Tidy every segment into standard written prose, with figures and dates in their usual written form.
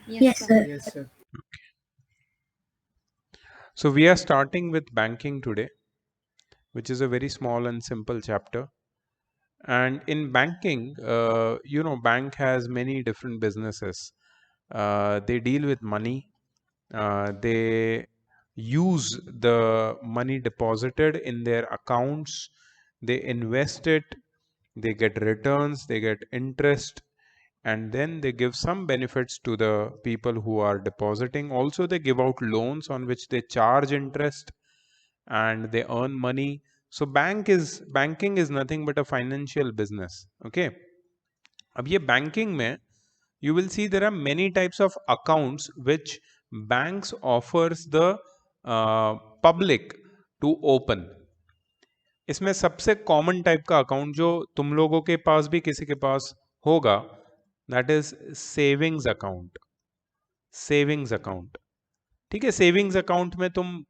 Yes, sir. Yes, sir. So we are starting with banking today, which is a very small and simple chapter. And in banking, bank has many different businesses. They deal with money. They use the money deposited in their accounts. They invest it. They get returns. They get interest, and then they give some benefits to the people who are depositing. Also, they give out loans on which they charge interest and they earn money. So banking is nothing but a financial business. Okay. अब ये banking में you will see there are many types of accounts which banks offers the public to open. इसमें सबसे common type का account जो तुम लोगों के पास भी किसी के पास होगा, that is savings account. Savings account, ठीक है. सेविंग्स अकाउंट में तुम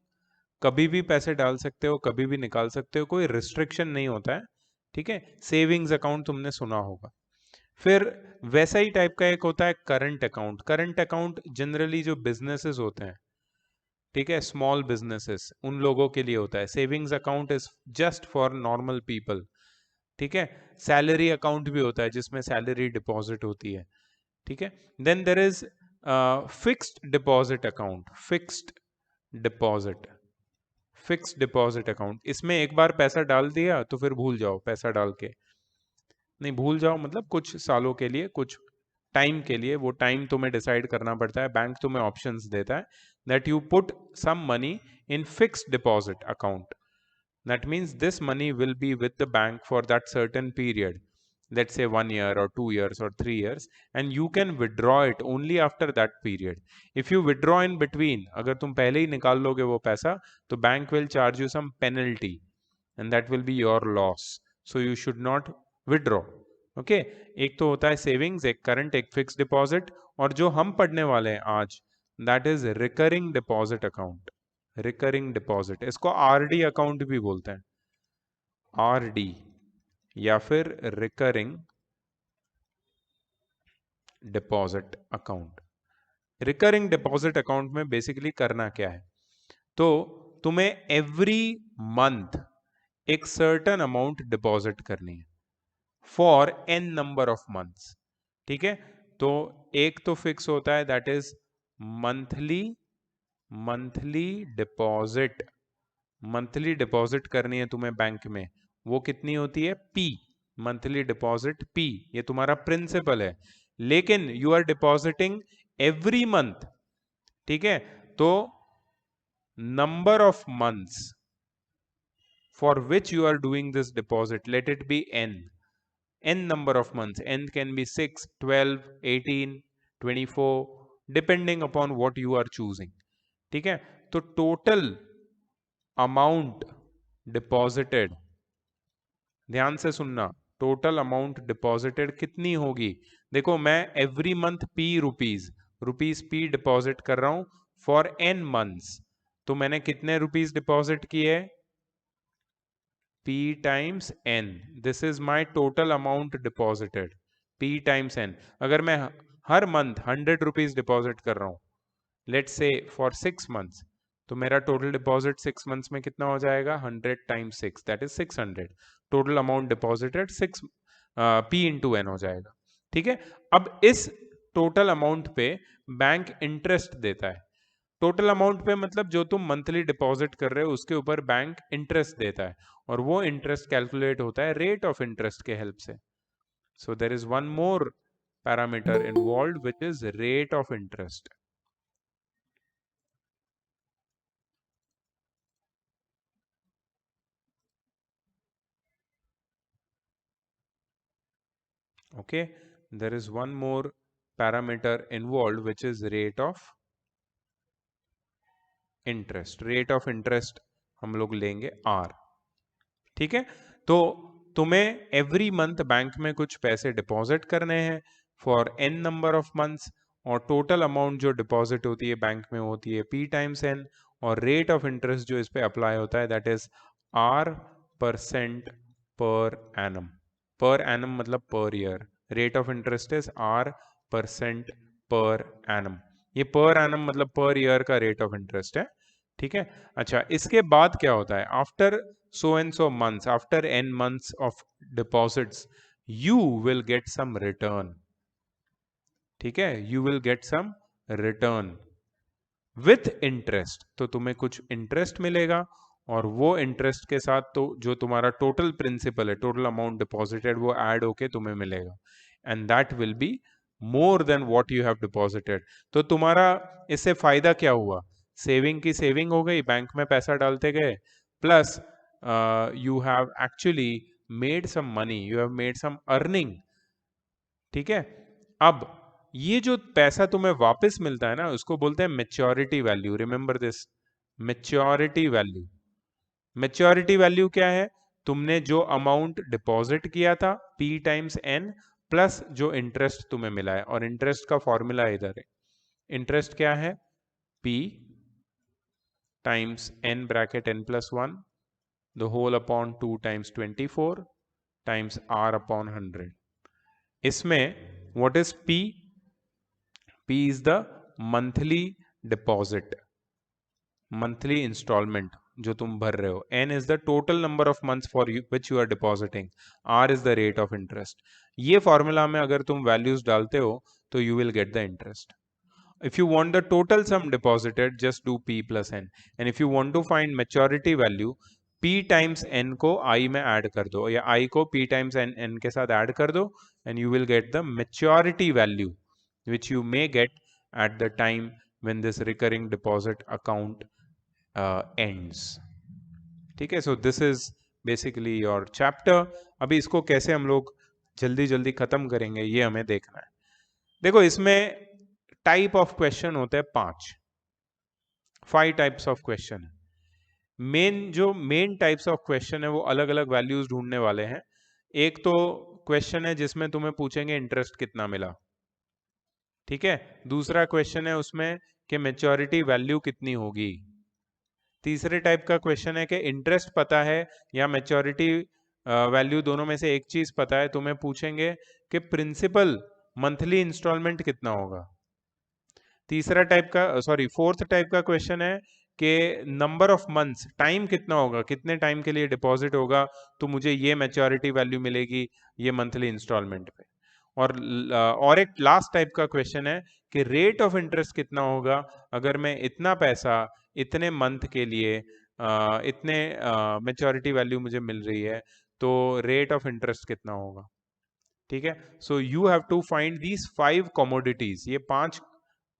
कभी भी पैसे डाल सकते हो, कभी भी निकाल सकते हो, कोई रिस्ट्रिक्शन नहीं होता है. ठीक है. सेविंग्स अकाउंट तुमने सुना होगा. फिर वैसा ही टाइप का एक होता है current account. Current account generally जो बिजनेसेस होते हैं, ठीक है, स्मॉल बिजनेसेस, उन लोगों के लिए होता है. Savings account is just for normal people. ठीक है. सैलरी अकाउंट भी होता है जिसमें सैलरी डिपॉजिट होती है. ठीक है. Then there is fixed deposit account. Deposit fixed deposit account, इसमें एक बार पैसा डाल दिया तो फिर भूल जाओ. पैसा डाल के नहीं, भूल जाओ मतलब कुछ सालों के लिए, कुछ टाइम के लिए. वो टाइम तुम्हें डिसाइड करना पड़ता है. बैंक तुम्हें ऑप्शंस देता है that you put some money in fixed deposit account. That means this money will be with the bank for that certain period, let's say 1 year or 2 years or 3 years, and you can withdraw it only after that period. If you withdraw in between, अगर तुम पहले ही निकाल लोगे वो पैसा, तो bank will charge you some penalty and that will be your loss. So you should not withdraw. Okay. एक तो होता है सेविंग्स, एक करंट, एक फिक्स डिपॉजिट, और जो हम पढ़ने वाले हैं आज, that is recurring deposit account. Recurring deposit, इसको आरडी अकाउंट भी बोलते हैं. आरडी या फिर recurring deposit account. Recurring deposit account में बेसिकली करना क्या है, तो तुम्हें एवरी मंथ एक सर्टन अमाउंट डिपॉजिट करनी है for n number of months. ठीक है. तो एक तो फिक्स होता है, that is monthly. Monthly deposit, monthly deposit करनी है तुम्हें बैंक में. वो कितनी होती है? पी. मंथली डिपॉजिट पी, ये तुम्हारा प्रिंसिपल है. लेकिन you are depositing every month. ठीक है. तो number of months for which you are doing this deposit, let it be n number of months. N can be 6, 12, 18, 24, depending upon what you are choosing. ठीक है. तो total amount deposited, ध्यान से सुनना, total amount deposited कितनी होगी. देखो, मैं every month rupees P deposit कर रहा हूं फॉर n मंथ्स. तो मैंने कितने रुपीज डिपॉजिट किए? P times n. This is my total amount deposited. P times n. अगर मैं हर मंथ 100 रुपीज डिपॉजिट कर रहा हूँ, लेट्स से फॉर 6 मंथ्स, तो मेरा टोटल डिपॉजिट 6 मंथ्स में कितना हो जाएगा? 100 times 6, that is 600. Total amount deposited 6 P into n हो जाएगा. ठीक है. अब इस टोटल अमाउंट पे बैंक इंटरेस्ट देता है. टोटल अमाउंट पे मतलब जो तुम मंथली डिपॉजिट कर रहे हो उसके ऊपर बैंक इंटरेस्ट देता है, और वो इंटरेस्ट कैलकुलेट होता है रेट ऑफ इंटरेस्ट के हेल्प से. So there is one more parameter involve which is rate of interest. Okay, there is one more parameter involved which is rate of interest. Rate of interest हम लोग लेंगे R. ठीक है. तो तुम्हें every month bank में कुछ पैसे डिपॉजिट करने हैं for n number of months, और टोटल अमाउंट जो डिपॉजिट होती है बैंक में होती है P टाइम्स n, और रेट ऑफ इंटरेस्ट जो इस पे अप्लाई होता है that is R% per annum. Per annum मतलब per year. Rate of interest is R% per annum. ये पर एनम मतलब पर ईयर का रेट ऑफ इंटरेस्ट है, ठीक है। अच्छा, इसके बाद क्या होता है, after so and so months, after n months of deposits, you will get some return, ठीक है, you will get some return with interest. तो तुम्हें कुछ इंटरेस्ट मिलेगा, और वो इंटरेस्ट के साथ तो जो तुम्हारा टोटल प्रिंसिपल है, टोटल अमाउंट डिपॉजिटेड, वो ऐड होके तुम्हें मिलेगा, and that will be more than what you have deposited. तो तुम्हारा इससे फायदा क्या हुआ, सेविंग की सेविंग हो गई, बैंक में पैसा डालते गए, plus you have actually made some money, you have made some earning, ठीक है। अब ये जो पैसा तुम्हें वापस मिलता है ना, उसको बोलते हैं maturity value. Remember this, maturity value. Maturity value क्या है, तुमने जो अमाउंट डिपॉजिट किया था P टाइम्स N प्लस जो इंटरेस्ट तुम्हें मिला है, और इंटरेस्ट का फॉर्मूला इधर है। इंटरेस्ट क्या है, P times N bracket N plus 1 the whole upon 2 times 24 times R upon 100। इसमें what is P? P is the monthly deposit, monthly installment जो तुम भर रहे हो। N is the total number of months for which you are depositing. R is the rate of interest. ये formula में अगर तुम वैल्यूज डालते हो तो you will get the interest. If you want the total sum deposited, just do P plus N. And if you want to find maturity value, P times N को I में add कर दो, या I को P times N के साथ add कर दो, and you will get the maturity value which you may get at the time when this recurring deposit account ends. ठीक है, so this is basically your chapter. अभी इसको कैसे हम लोग जल्दी जल्दी खत्म करेंगे ये हमें देखना है। देखो, इसमें टाइप ऑफ क्वेश्चन होते हैं 5 टाइप्स ऑफ क्वेश्चन है। मेन टाइप्स ऑफ क्वेश्चन है वो अलग अलग वैल्यूज ढूंढने वाले हैं। एक तो क्वेश्चन है जिसमें तुम्हें पूछेंगे इंटरेस्ट कितना मिला, ठीक है। दूसरा क्वेश्चन है उसमें कि मेच्योरिटी वैल्यू कितनी होगी। तीसरे टाइप का क्वेश्चन है कि इंटरेस्ट पता है या मेच्योरिटी वैल्यू, दोनों में से एक चीज पता है, तुम्हें पूछेंगे कि प्रिंसिपल मंथली इंस्टॉलमेंट कितना होगा। फोर्थ टाइप का क्वेश्चन है कि नंबर ऑफ मंथ्स, टाइम कितना होगा, कितने टाइम के लिए डिपॉजिट होगा तो मुझे ये मैच्योरिटी वैल्यू मिलेगी ये मंथली इंस्टॉलमेंट पे। और एक लास्ट टाइप का क्वेश्चन है कि रेट ऑफ इंटरेस्ट कितना होगा, अगर मैं इतना पैसा इतने मंथ के लिए इतने मैच्योरिटी वैल्यू मुझे मिल रही है तो रेट ऑफ इंटरेस्ट कितना होगा, ठीक है। So you have to find these 5 commodities, ये 5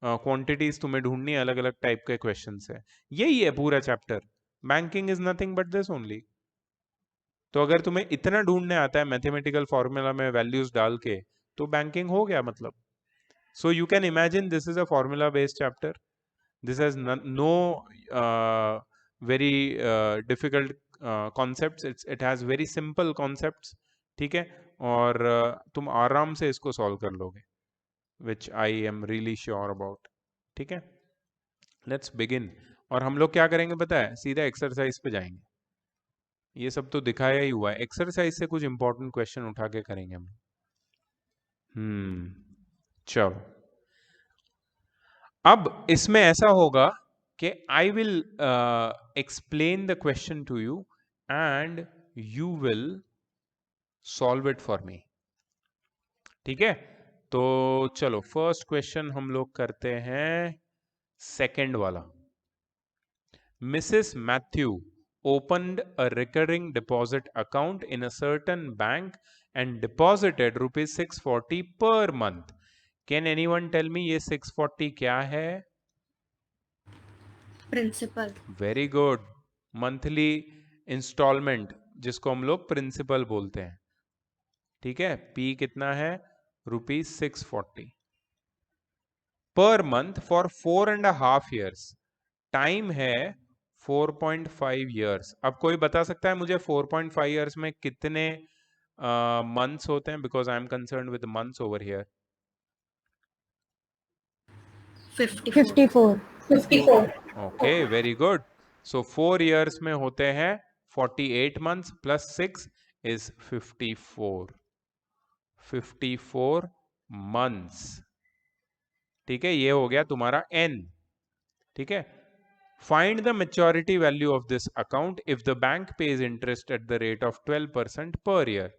क्वांटिटीज तुम्हें ढूंढनी है, अलग अलग टाइप के क्वेश्चन है। यही है पूरा chapter, banking is nothing but this only. तो अगर तुम्हें इतना ढूंढने आता है मैथमेटिकल फॉर्मूला में वैल्यूज डाल के, तो बैंकिंग हो गया मतलब। So you can imagine this is a formula based chapter, this has know very difficult concepts, it has very simple concepts, ठीक है। और तुम आराम से इसको सॉल्व कर लोगे, which I am really sure about, ठीक है। Let's begin. और हम लोग क्या करेंगे पता है, सीधा एक्सरसाइज पे जाएंगे। ये सब तो दिखाया ही हुआ है, एक्सरसाइज से कुछ इंपॉर्टेंट क्वेश्चन उठा के करेंगे हम। चलो, अब इसमें ऐसा होगा कि I will explain the question to you and you will solve it for me, ठीक है। तो चलो, फर्स्ट क्वेश्चन हम लोग करते हैं सेकंड वाला। Mrs Matthew opened a recurring deposit account in a certain bank and deposited rupees 640 per month. Can anyone tell me ये 640 क्या है? Principal. Very good, monthly installment जिसको हम लोग प्रिंसिपल बोलते हैं, ठीक है। P कितना है, rupees 640 per month for 4.5 years। Time है 4.5 years। अब कोई बता सकता है मुझे 4.5 years में कितने मंथ्स होते हैं, because I am concern with months over here. 54। Okay, very good. So 4 years में होते हैं 48 months प्लस 6 इज 54 months, ठीक है, ये हो गया तुम्हारा n, ठीक है। Find the maturity value of this account if the bank page interest at the rate of 12% पर ईयर।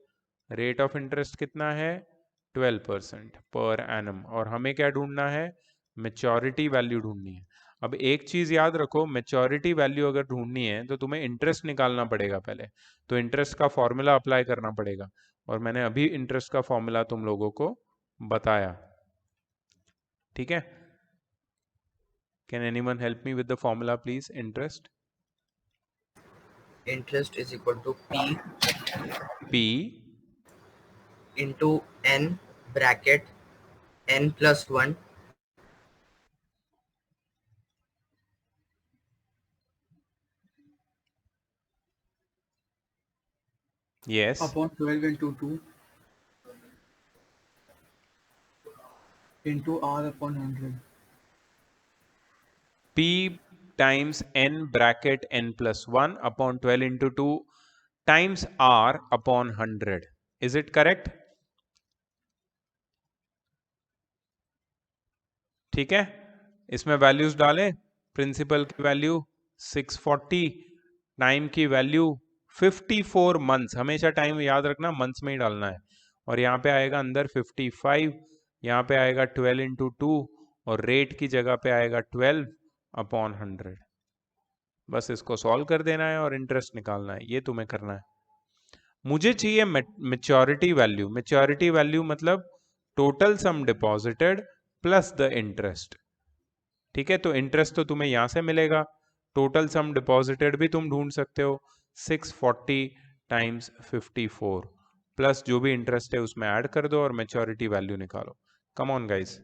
रेट ऑफ इंटरेस्ट कितना है? 12% पर एनम। और हमें क्या ढूंढना है? मेच्योरिटी वैल्यू ढूंढनी है। अब एक चीज याद रखो, मेच्योरिटी वैल्यू अगर ढूंढनी है तो तुम्हें इंटरेस्ट निकालना पड़ेगा पहले। तो इंटरेस्ट का फॉर्मूला अप्लाई करना पड़ेगा, और मैंने अभी इंटरेस्ट का फॉर्मूला तुम लोगों को बताया, ठीक है। Can anyone help me with the formula please? Interest Interest is equal to P into n bracket n plus 1 yes upon 12 into 2 into r upon 100. P times n bracket n plus 1 upon 12 into 2 times r upon 100. Is it correct? ठीक है, इसमें values डालें। Principal की value 640, time की value 54 months, हमेशा time याद रखना months में ही डालना है। और यहाँ पे आएगा अंदर 55, यहाँ पे आएगा 12 इंटू 2, और रेट की जगह पे आएगा 12 अपॉन 100। बस इसको सॉल्व कर देना है और इंटरेस्ट निकालना है, ये तुम्हें करना है। मुझे चाहिए मेच्योरिटी वैल्यू। मेच्योरिटी वैल्यू मतलब total sum deposited plus the interest, ठीक है। तो इंटरेस्ट तो तुम्हें यहां से मिलेगा, टोटल सम डिपॉजिटेड भी तुम ढूंढ सकते हो, 640 टाइम्स 54 प्लस जो भी इंटरेस्ट है उसमें ऐड कर दो और मेच्योरिटी वैल्यू निकालो। Come on guys,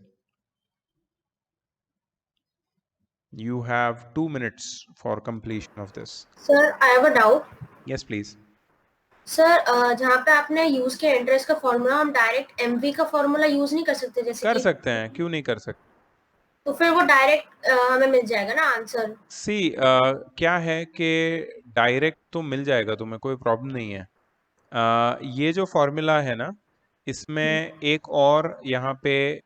you have 2 minutes for completion of this. Sir, I have a doubt. Yes please. Sir जहाँ पे आपने यूज किया इंटरेस्ट का फॉर्मूला, हम डायरेक्ट एमवी का फॉर्मूला यूज नहीं कर सकते जैसे कर कि? सकते हैं, क्यों नहीं कर सकते? तो फिर वो डायरेक्ट हमें मिल जाएगा ना आंसर? सी क्या है कि डायरेक्ट तो मिल जाएगा तुम्हें, कोई प्रॉब्लम नहीं है। ये जो फॉर्मूला है ना, इसमें एक और यहाँ पे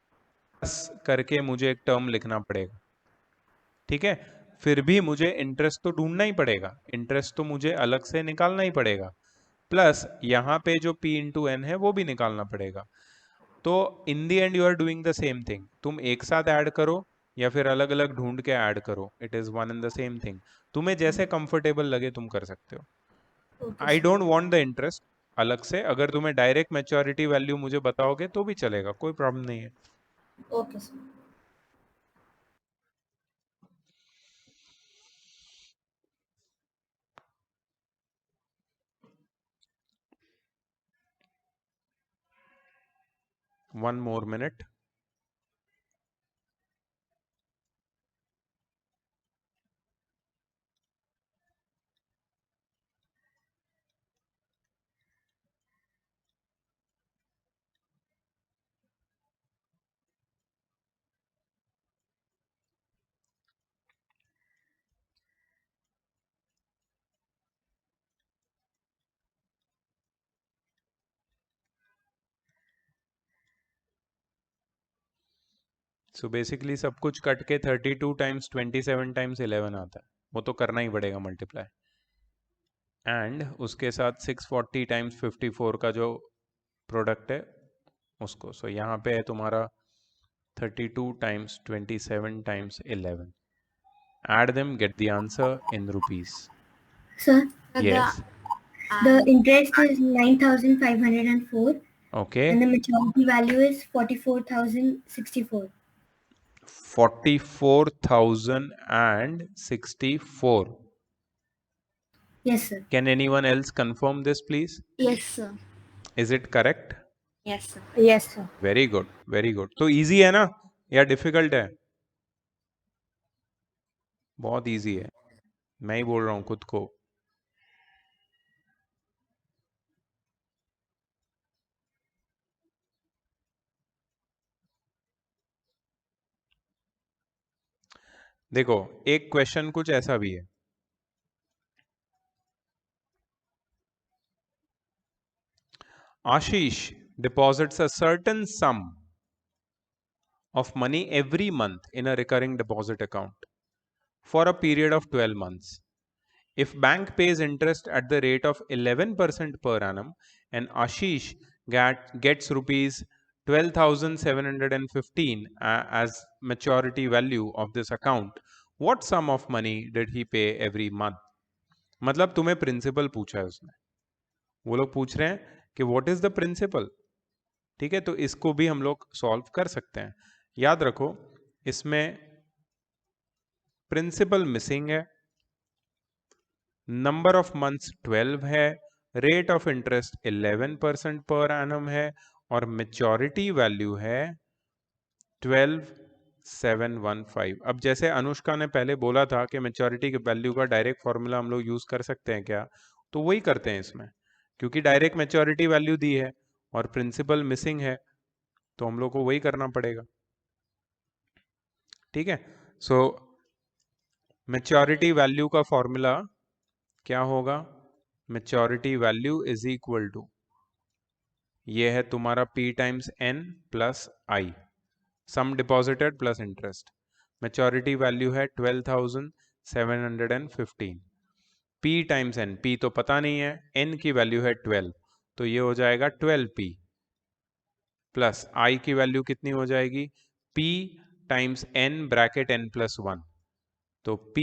प्लस करके मुझे एक टर्म लिखना पड़ेगा, ठीक है। फिर भी मुझे इंटरेस्ट तो ढूंढना ही पड़ेगा, इंटरेस्ट तो मुझे अलग से निकालना ही पड़ेगा, प्लस यहाँ पे जो p इंटू एन है वो भी निकालना पड़ेगा। तो in the end you are doing the same thing. तुम एक साथ ऐड करो या फिर अलग अलग ढूंढ के ऐड करो, it is one and the same thing. तुम्हें जैसे कंफर्टेबल लगे तुम कर सकते हो। Okay I sir. Don't want the interest अलग से, अगर तुम्हें डायरेक्ट मैच्योरिटी वैल्यू मुझे बताओगे तो भी चलेगा, कोई प्रॉब्लम नहीं है। Okay sir. One more minute. So basically सब कुछ कट के 32 टाइम्स 27 टाइम्स 11 आता है, वो तो करना ही पड़ेगा मल्टीप्लाई, एंड उसके साथ 640 टाइम्स 54 का जो प्रोडक्ट है उसको। सो यहाँ पे है तुम्हारा 32 times 27 times 11, add them, get the answer in rupees. Sir, Yes. the interest is 9,504 Okay. and the maturity value is 44,064. 44,064. Yes, sir. Can anyone else confirm this please? Yes, sir. Is it correct? Yes, sir. Yes sir. Very good, very good. तो easy है ना या difficult है? बहुत easy है, मैं ही बोल रहा हूं खुद को। देखो एक क्वेश्चन कुछ ऐसा भी है, Ashish deposits a certain sum of money every month in a recurring deposit account for a period of 12 months. If bank pays interest at the rate of 11% per annum and Ashish gets rupees 12,715 as maturity value of this account, what sum of money did he pay every month? मतलब तुम्हें principal पूछा है उसने, वो लोग पूछ रहे हैं कि व्हाट इज द प्रिंसिपल. ठीक है, तो इसको भी हम लोग सॉल्व कर सकते हैं. याद रखो इसमें प्रिंसिपल मिसिंग है, नंबर ऑफ मंथ्स 12 है, rate of interest 11% per annum है और मेच्योरिटी वैल्यू है 12,715. अब जैसे अनुष्का ने पहले बोला था कि मेच्योरिटी की वैल्यू का डायरेक्ट फॉर्मूला हम लोग यूज कर सकते हैं क्या, तो वही करते हैं इसमें, क्योंकि डायरेक्ट मेच्योरिटी वैल्यू दी है और प्रिंसिपल मिसिंग है तो हम लोग को वही करना पड़ेगा. ठीक है, सो मेच्योरिटी वैल्यू का फॉर्मूला क्या होगा? Maturity value is equal to, ये है तुम्हारा P times N plus I, sum deposited plus interest. Maturity value है 12,715. P टाइम्स N, P तो पता नहीं है, N की वैल्यू है 12, तो ये हो जाएगा 12P प्लस I की वैल्यू कितनी हो जाएगी? P times N bracket N plus 1, तो P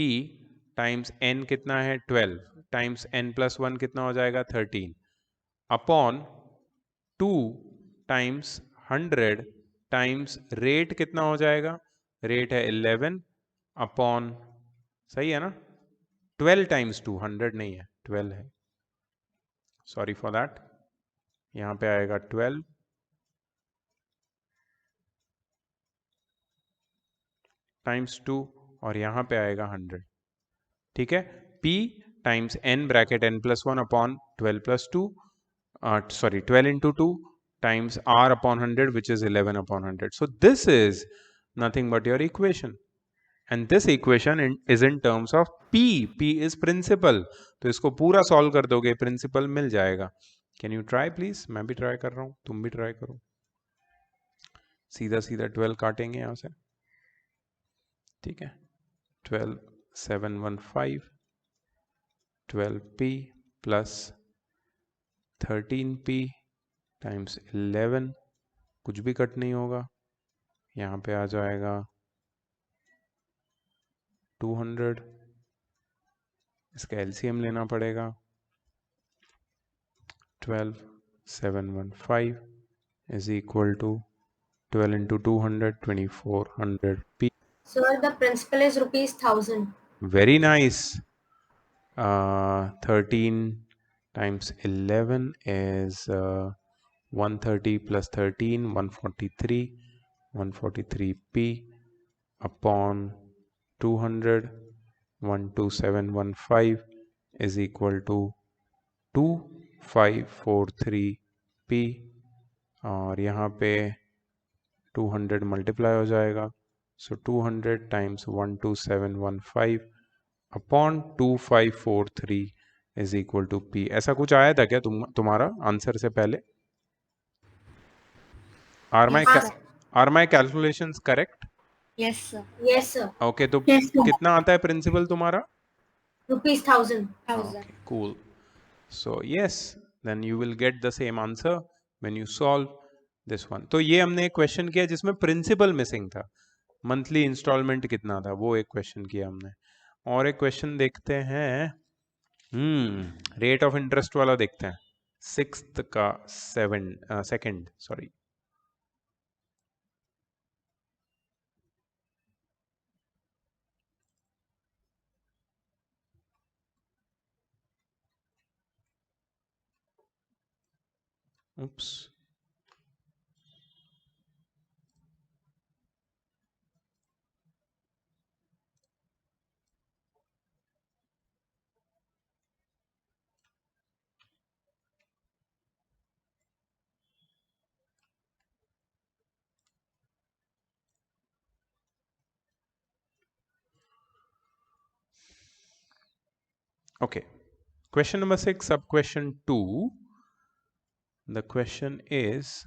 टाइम्स N कितना है? 12 टाइम्स N प्लस 1 कितना हो जाएगा? 13 अपॉन 2 टाइम्स 100 टाइम्स रेट कितना हो जाएगा? रेट है 11 अपॉन, सही है ना, 12 टाइम्स 2, 100 नहीं है 12 है, सॉरी फॉर दैट. यहाँ पे आएगा 12 टाइम्स 2 और यहाँ पे आएगा 100. ठीक है, P times N bracket N plus 1 upon 12 plus 2, sorry 12 into 2 times R upon 100, which is 11 upon 100. So this is nothing but your equation, and this equation is in terms of P. P is principal, तो इसको पूरा solve कर दोगे, principal मिल जाएगा. Can you try please? मैं भी try कर रहा हूँ, तुम भी ट्राई करो. सीधा सीधा 12 काटेंगे यहाँ से. ठीक है, 12,715 12P प्लस 13P टाइम्स 11, कुछ भी कट नहीं होगा, यहाँ पे आ जाएगा 200. इसका एलसीएम लेना पड़ेगा. 12,715 is equal to 12 into 200, 2,400P. Sir, the principal is rupees 1,000. Very nice. 13 times 11 is 130 plus 13, 143, 143P upon 200, 12715 is equal to 2543P, और यहाँ पे 200 मल्टीप्लाई हो जाएगा, so 200 times 12715 upon 2543 is equal to P. ऐसा कुछ आया था क्या तुम्हारा आंसर से पहले? Are my calculations correct? Yes, sir. Yes, sir. Okay, तो Yes, sir. कितना आता है प्रिंसिपल तुम्हारा? Rupees 1,000. 1,000. Okay, cool. So yes, then you will get the same answer when you solve this one. तो ये हमने एक क्वेश्चन किया जिसमें प्रिंसिपल मिसिंग था. मंथली इंस्टॉलमेंट कितना था वो एक क्वेश्चन किया हमने. और एक क्वेश्चन देखते हैं, रेट ऑफ इंटरेस्ट वाला देखते हैं, 6th का 2nd, sorry. Oops. Okay, question number 6, sub question 2. The question is,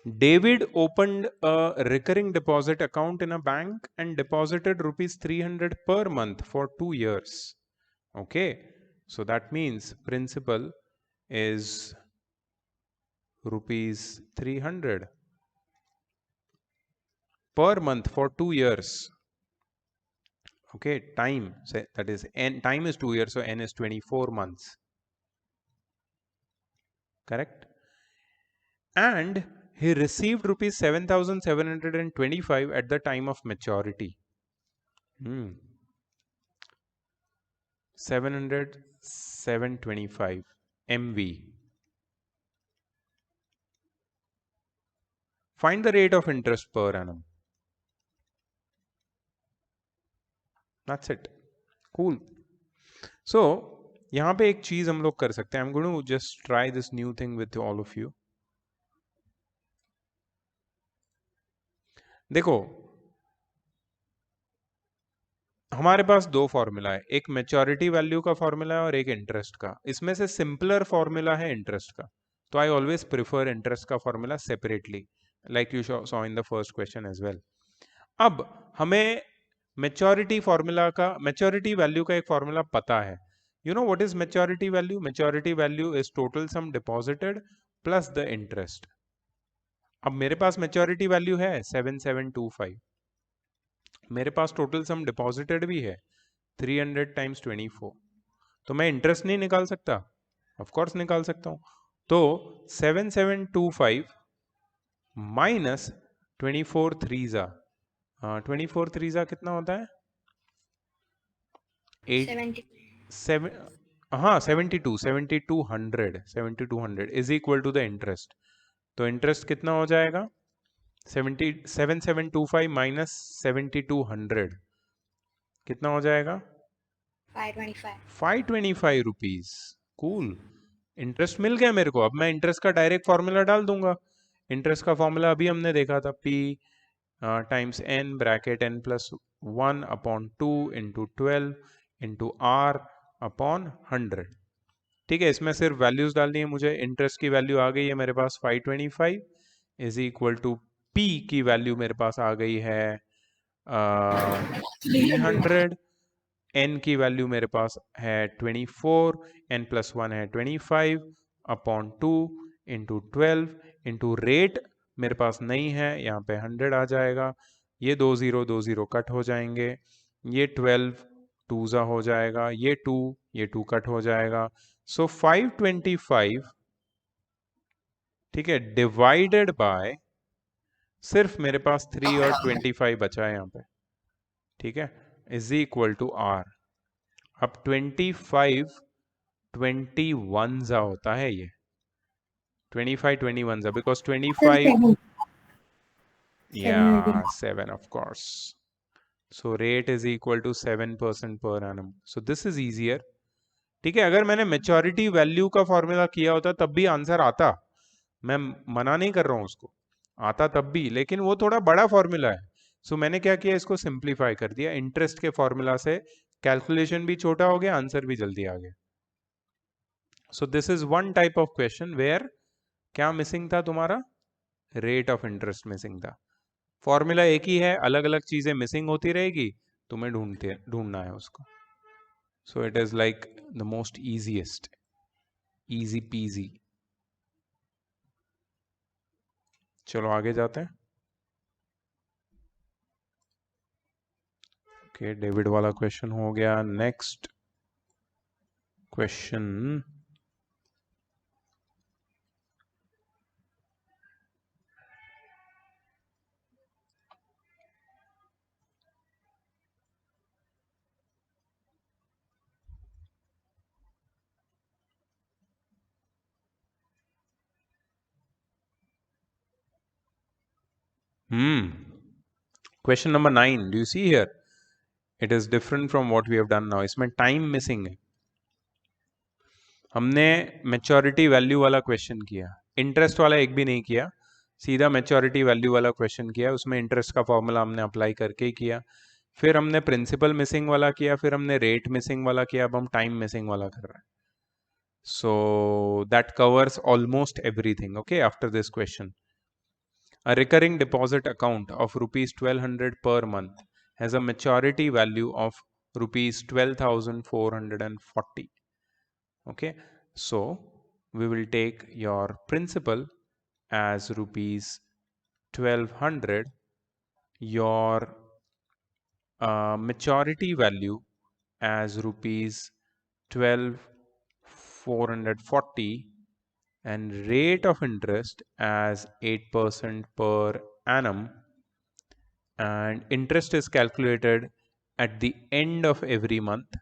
David opened a recurring deposit account in a bank and deposited rupees 300 per month for 2 years. Okay, so that means principal is rupees 300 per month for 2 years. Okay, time, that is n, time is 2 years, so n is 24 months. Correct? And he received rupees 7,725 at the time of maturity. 725 MV. Find the rate of interest per annum. That's it. Cool. So यहाँ पे एक चीज हम लोग कर सकते हैं. I'm going to just try this new thing with all of you. देखो, हमारे पास दो फॉर्मूला है, एक मैच्योरिटी वैल्यू का फॉर्मूला है और एक इंटरेस्ट का. इसमें से सिंपलर फॉर्मूला है इंटरेस्ट का, तो आई ऑलवेज प्रिफर इंटरेस्ट का formula separately, like you saw in the first question as well. अब हमें मैच्योरिटी फॉर्मूला का, मैच्योरिटी वैल्यू का एक फॉर्मूला पता है. You know what is maturity value? Maturity value is total sum deposited plus the interest. अब मेरे पास maturity value है 7725, मेरे पास टोटल सम डिपॉजिटेड भी है 300 टाइम्स 24, तो मैं इंटरेस्ट नहीं निकाल सकता? ऑफ कोर्स निकाल सकता हूं. तो 7725 माइनस 24 3 24 3 कितना होता है? 7200 is equal to the interest. तो इंटरेस्ट कितना हो जाएगा? 7725 माइनस 7200 कितना हो जाएगा? 525 रुपीज. कूल, इंटरेस्ट मिल गया मेरे को. अब मैं इंटरेस्ट का डायरेक्ट फॉर्मूला डाल दूंगा. इंटरेस्ट का फॉर्मूला अभी हमने देखा था, P times n bracket n plus 1 upon 2 into 12 into r upon 100. ठीक है, इसमें सिर्फ वैल्यूज डालनी है मुझे. इंटरेस्ट की वैल्यू आ गई है मेरे पास 525 इज इक्वल टू P की वैल्यू मेरे पास आ गई है 300, n की वैल्यू मेरे पास है 24, n प्लस 1 है 25 अपॉन 2 इंटू 12 इंटू रेट मेरे पास नहीं है, यहाँ पे 100 आ जाएगा. ये 2 0 कट हो जाएंगे, ये 12 2 हो जाएगा, ये 2 कट हो जाएगा. सो 525, ठीक है, डिवाइडेड बाय, सिर्फ मेरे पास 3 और 25 बचा है यहाँ पे. ठीक है, इज इक्वल टू R. अब 25 21 होता है, ये 25 21 because 25 yeah 7 of course. So rate is equal to 7% per annum. So this is easier. ठीक है, अगर मैंने मैच्योरिटी वैल्यू का फॉर्मूला किया होता तब भी आंसर आता, मैं मना नहीं कर रहा हूं, उसको आता तब भी, लेकिन वो थोड़ा बड़ा फॉर्मूला है. सो मैंने क्या किया, इसको सिंप्लीफाई कर दिया. इंटरेस्ट के फॉर्मूला से कैलकुलेशन भी छोटा हो गया, आंसर भी जल्दी आ गया. So this is one type of question where क्या मिसिंग था तुम्हारा? रेट ऑफ इंटरेस्ट मिसिंग था. फॉर्मूला एक ही है, अलग अलग चीजें मिसिंग होती रहेगी, तुम्हें ढूंढना है उसको. So it is like the most easiest, easy PG. चलो आगे जाते हैं. ओके, डेविड वाला क्वेश्चन हो गया. Next question, question number 9. Do you see here, it is different from what we have done now. इसमें टाइम मिसिंग है. हमने मैच्योरिटी वैल्यू वाला क्वेश्चन किया, इंटरेस्ट वाला एक भी नहीं किया, सीधा मैच्योरिटी वैल्यू वाला क्वेश्चन किया. उसमें इंटरेस्ट का फॉर्मूला हमने अप्लाई करके ही किया. फिर हमने प्रिंसिपल मिसिंग वाला किया, फिर हमने रेट मिसिंग वाला किया, अब हम टाइम मिसिंग वाला कर रहे हैं. So that covers almost everything. Okay, after this question A recurring deposit account of rupees 1200 per month has a maturity value of rupees 12,440. Okay, so we will take your principal as rupees 1200, your maturity value as rupees 12,440, and rate of interest as 8% per annum, and interest is calculated at the end of every month.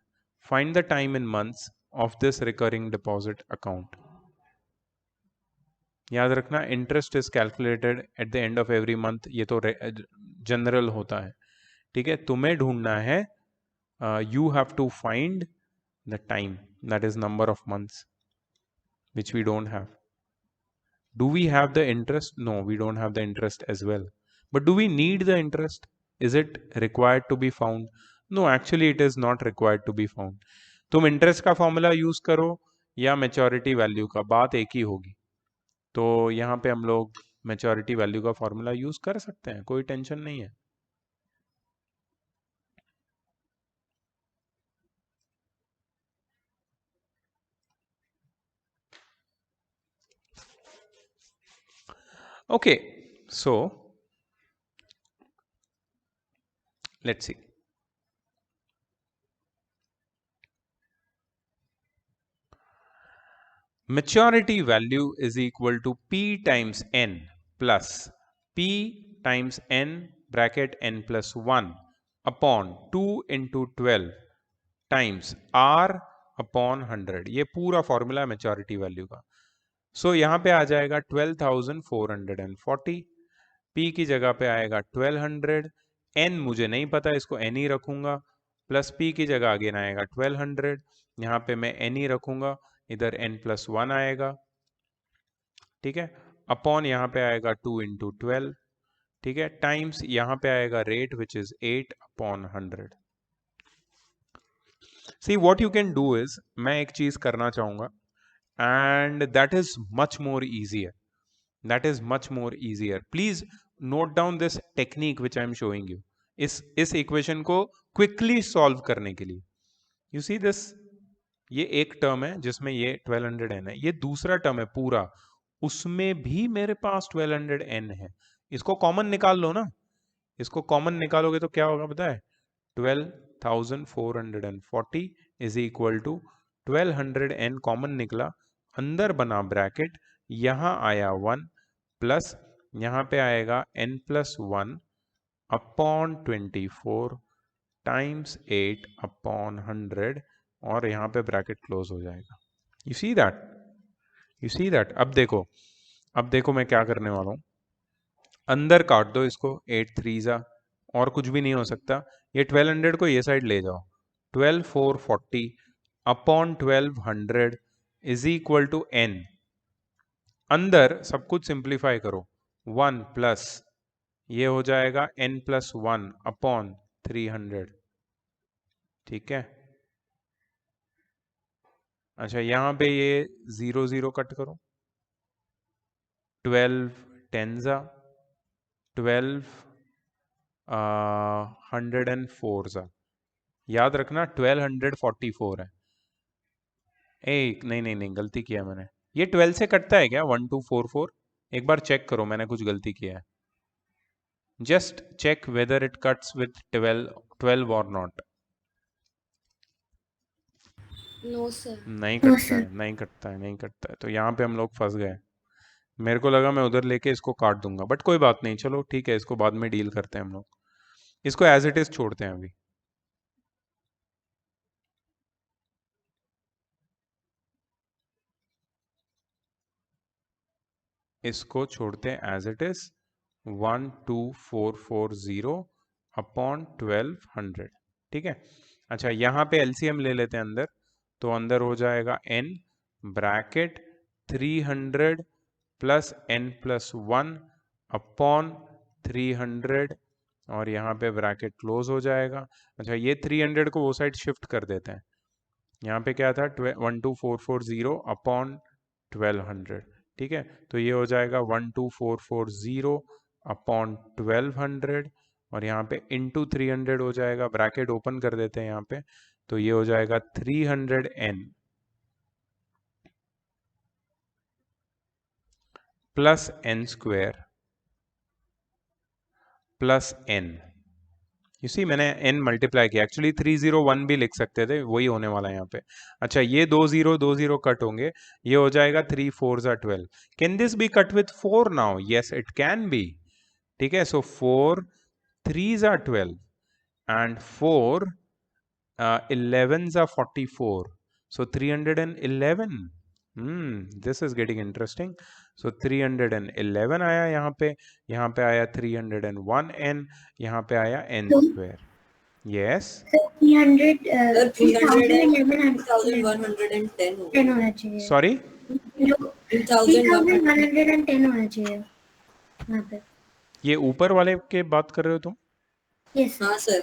Find the time in months of this recurring deposit account. याद रखना, interest is calculated at the end of every month, ये तो general होता है, ठीक है. तुम्हें ढूंढना है, you have to find the time, that is number of months, which we don't have. Do we have the interest? No, we don't have the interest as well. But do we need the interest? Is it required to be found? No, actually it is not required to be found. तुम interest का formula use करो या maturity value का, बात एक ही होगी. तो यहाँ पे हम लोग मैच्योरिटी वैल्यू का फॉर्मूला यूज कर सकते हैं, कोई टेंशन नहीं है. Okay, so let's see. Maturity value is equal to P times N plus P times N bracket N plus 1 upon 2 into 12 times R upon 100. ये पूरा फॉर्मूला है मैच्योरिटी वैल्यू का. सो यहाँ पे आ जाएगा 12,440, P की जगह पे आएगा 1200, N मुझे नहीं पता, इसको N ही रखूंगा, प्लस P की जगह अगेन आएगा 1200, यहाँ पे मैं N ही रखूंगा, इधर N plus 1 आएगा, ठीक है, अपॉन यहाँ पे आएगा 2 into 12, ठीक है, टाइम्स यहाँ पे आएगा rate which is 8 upon 100. See what you can do is, मैं एक चीज करना चाहूंगा, and that is much more easier. Please note down this technique which I am showing you. इस equation को quickly solve करने के लिए, you see this, ये एक टर्म है जिसमें ये 1200n है, ये दूसरा टर्म है पूरा, उसमें भी मेरे पास 1200n है. इसको कॉमन निकाल लो ना, इसको कॉमन निकालोगे तो क्या होगा पता है, 12,440 is equal to 1200n common निकला, अंदर बना ब्रैकेट, यहां आया 1 प्लस यहां पे आएगा n plus 1 upon 24 times 8 upon 100, और यहां पे ब्रैकेट क्लोज हो जाएगा. You see that. अब देखो मैं क्या करने वाला हूं, अंदर काट दो इसको, 8 3 और कुछ भी नहीं हो सकता, ये 1200 को ये साइड ले जाओ, 12,440 upon 1200 is equal to n, अंदर सब कुछ सिंप्लीफाई करो, 1 प्लस ये हो जाएगा n plus 1 अपॉन 300, ठीक है. अच्छा, यहां पे ये 0 0 कट करो, 12 10 12 104 याद रखना 1244 है. एक नहीं गलती किया मैंने, ये 12 से कटता है क्या, 1244, एक बार चेक करो, मैंने कुछ गलती किया है, just check whether it cuts with 12 और नॉट. No sir. नहीं कटता है, तो यहाँ पे हम लोग फंस गए. मेरे को लगा मैं उधर लेके इसको काट दूंगा, बट कोई बात नहीं, चलो ठीक है, इसको बाद में डील करते हैं हम लोग, इसको एज इट इज छोड़ते हैं अभी. इसको छोड़ते हैं एज इट इज, 12440 अपॉन 1200, ठीक है. अच्छा, यहाँ पे एलसीएम ले लेते हैं अंदर, तो अंदर हो जाएगा n bracket 300 plus n plus 1 upon 300, और यहाँ पे ब्रैकेट क्लोज हो जाएगा. अच्छा, ये 300 को वो साइड शिफ्ट कर देते हैं, यहाँ पे क्या था 12440 अपॉन 1200, ठीक है, तो ये हो जाएगा 12440 अपॉन 1200 और यहाँ पे इंटू 300 हो जाएगा, ब्रैकेट ओपन कर देते हैं यहाँ पे, तो ये हो जाएगा 300n plus n square plus n। You see मैंने n मल्टीप्लाई किया, एक्चुअली 301 भी लिख सकते थे, वही होने वाला है यहाँ पे। अच्छा ये 2 0 कट होंगे, ये हो जाएगा 3 4 12। Can this be cut with 4 now? Yes it can be. ठीक है, सो 4 3s are 12 and 4 11s are 44, so 311। this is getting interesting। so 311 आया यहाँ पे आया 301n, यहाँ पे आया n square. yes So 300, Sir, 3,110 3110 होना चाहिए। sorry 3,110 होना चाहिए वहाँ पे। ये ऊपर वाले के बात कर रहे हो तुम? Yes. हाँ सर,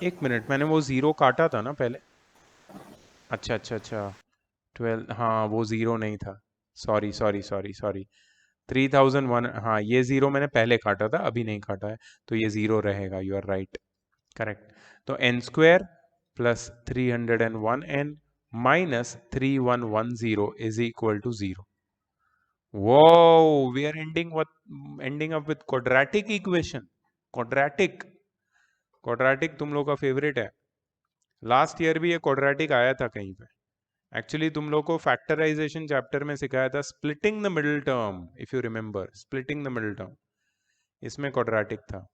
एक मिनट, मैंने वो जीरो काटा था ना पहले। अच्छा 12, हाँ वो जीरो नहीं था, सॉरी 3001, हाँ ये जीरो मैंने पहले काटा था, अभी नहीं काटा है, तो ये जीरो रहेगा। You are right, correct. तो n square plus 301n minus 3110 is equal to 0। Whoa, we are ending up with quadratic equation। quadratic तुम लोग का फेवरेट है, लास्ट ईयर भी ये quadratic आया था कहीं पे। एक्चुअली तुम लोग को फैक्टराइजेशन चैप्टर में सिखाया था splitting the middle term, if you remember, splitting the middle term, इसमें quadratic था।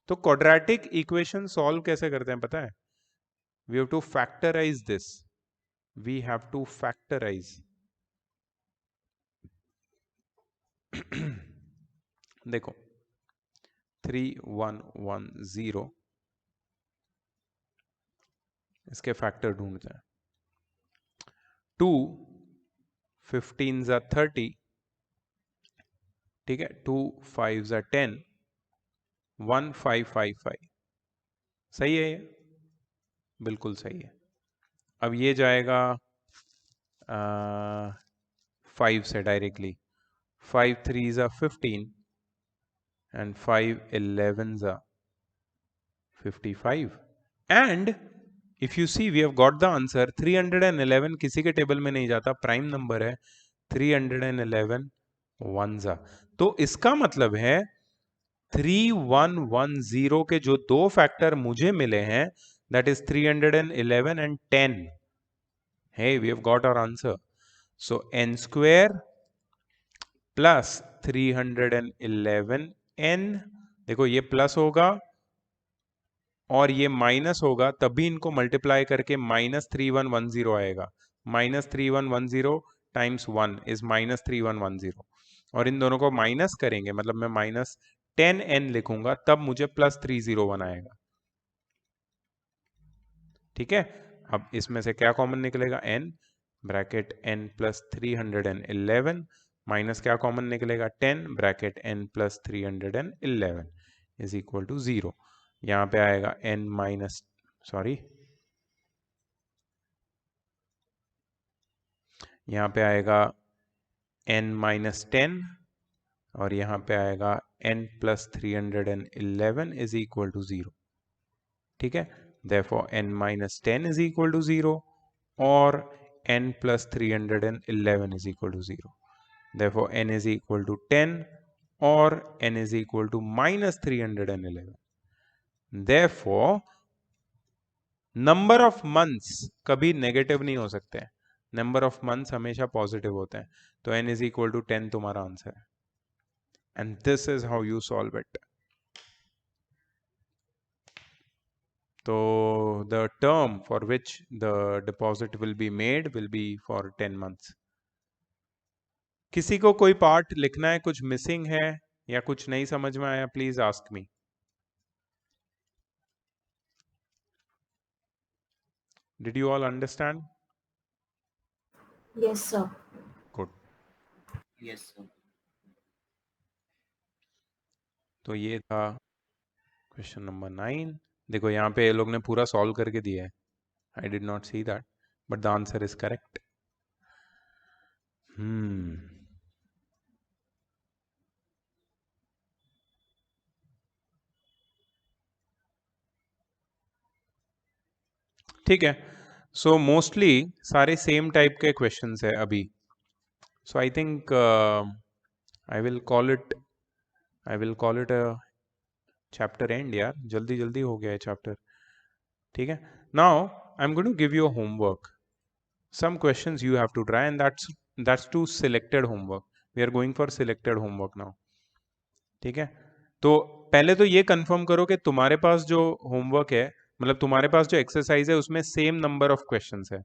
तो quadratic इक्वेशन सॉल्व कैसे करते हैं पता है? We have to factorise this, we have to factorise. देखो 3110, इसके फैक्टर ढूंढते हैं। 2 15s are 30, ठीक है, 2 5s are 10, 1555। सही है ये, बिल्कुल सही है। अब ये जाएगा 5 से directly, 5 3s are 15 and 5 11s are 55 and if you see we have got the answer 311 किसी के टेबल में नहीं जाता, प्राइम नंबर है 311 1 तो इसका मतलब है 3110 के जो दो फैक्टर मुझे मिले हैं that is 311 and 10। hey we have got our answer। so n square plus 311n, देखो ये प्लस होगा और ये माइनस होगा, तभी इनको मल्टीप्लाई करके माइनस 3110 आएगा। माइनस 3110 टाइम्स 1 इज माइनस 3110 और इन दोनों को माइनस करेंगे, मतलब मैं माइनस 10n लिखूंगा, तब मुझे प्लस 301 आएगा। ठीक है, अब इसमें से क्या कॉमन निकलेगा? n, bracket n plus 311 minus क्या कॉमन निकलेगा? 10, bracket n plus 311 is equal to 0। यहाँ पे आएगा n माइनस, सॉरी यहाँ पे आएगा n माइनस 10 और यहाँ पे आएगा n plus 311 is equal to 0। ठीक है, therefore n minus 10 is equal to 0 or n plus 311 is equal to 0। therefore n is equal to 10 or n is equal to minus 311। therefore number of months कभी negative नहीं हो सकते हैं, number of months हमेशा positive होते हैं, तो n is equal to 10 तुम्हारा आंसर है। and this is how you solve it। So the term for which the deposit will be made will be for 10 months। किसी को कोई पार्ट लिखना है, कुछ मिसिंग है या कुछ नहीं समझ में आया, please ask me. Did you all understand? Yes, sir. Good। Yes, sir. तो ये था क्वेश्चन नंबर 9। देखो यहाँ पे ये लोग ने पूरा सॉल्व करके दिया है, I did not see that, but the answer is correct. ठीक है, सो मोस्टली सारे सेम टाइप के क्वेश्चंस है अभी. So I think I will call it a chapter end यार. जल्दी जल्दी हो गया है चैप्टर. ठीक है, now I am going to give you a homework. Some questions you have to try, and that's to selected homework. We are going for selected homework now. ठीक है, तो पहले तो ये कंफर्म करो कि तुम्हारे पास जो होमवर्क है, मतलब तुम्हारे पास जो एक्सरसाइज है उसमें सेम नंबर ऑफ क्वेश्चंस है.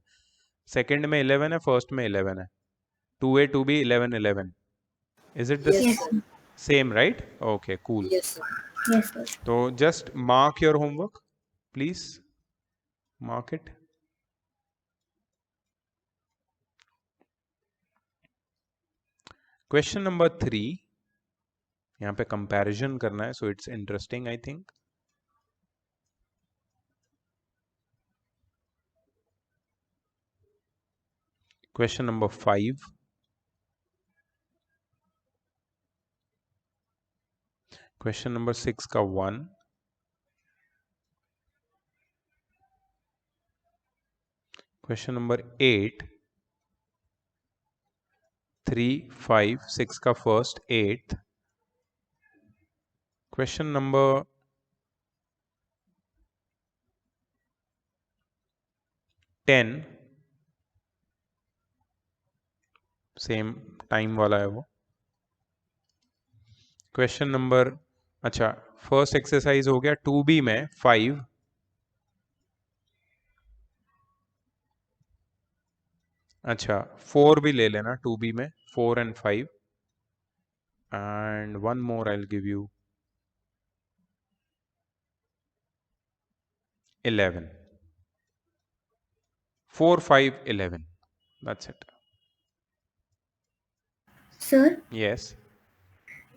सेकंड में 11 है, फर्स्ट में 11 है. 2A 2B 11 11. Is it the Yes, sir. same, right? Okay, cool. Yes, sir. Yes, sir. So just mark your homework, please. Mark it. Question number 3. यहाँ पे comparison करना है, so it's interesting I think. Question number 5. Question number 6 का 1. Question number 8. 3 5 6 का first 8th. Question number 10. Same time वाला है वो. Question number, अच्छा फर्स्ट एक्सरसाइज हो गया 2B में 5. अच्छा 4 भी ले लेना 2B में, 4 and 5. And one more I'll give you. 11. 4 5 11. That's it. Sir, Yes.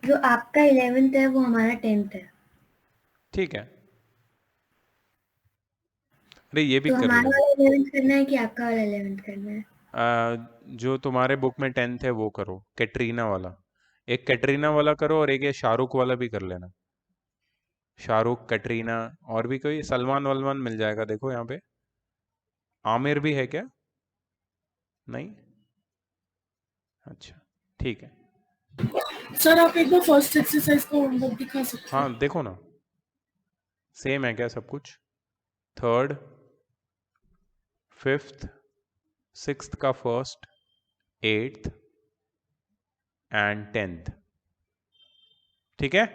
जो आपका 11th है वो हमारा 10th है, ठीक है. अरे ये भी तो कर हमारा लो. वाला 11th करना है कि आपका वाला 11th करना है? जो तुम्हारे बुक में 10th है वो करो, कैटरीना वाला. एक कैटरीना वाला करो और एक ये शाहरुख वाला भी कर लेना. शाहरुख, कैटरीना, और भी कोई सलमान वलमान मिल जाएगा. देखो यहाँ पे आमिर भी है क्या? नहीं. अच्छा ठीक है. सर आप एक बार फर्स्ट एक्सरसाइज का होमवर्क दिखा सकते हैं? हाँ देखो ना, सेम है क्या सब कुछ? 3rd 5th 6th का फर्स्ट 8th एंड 10th. ठीक है.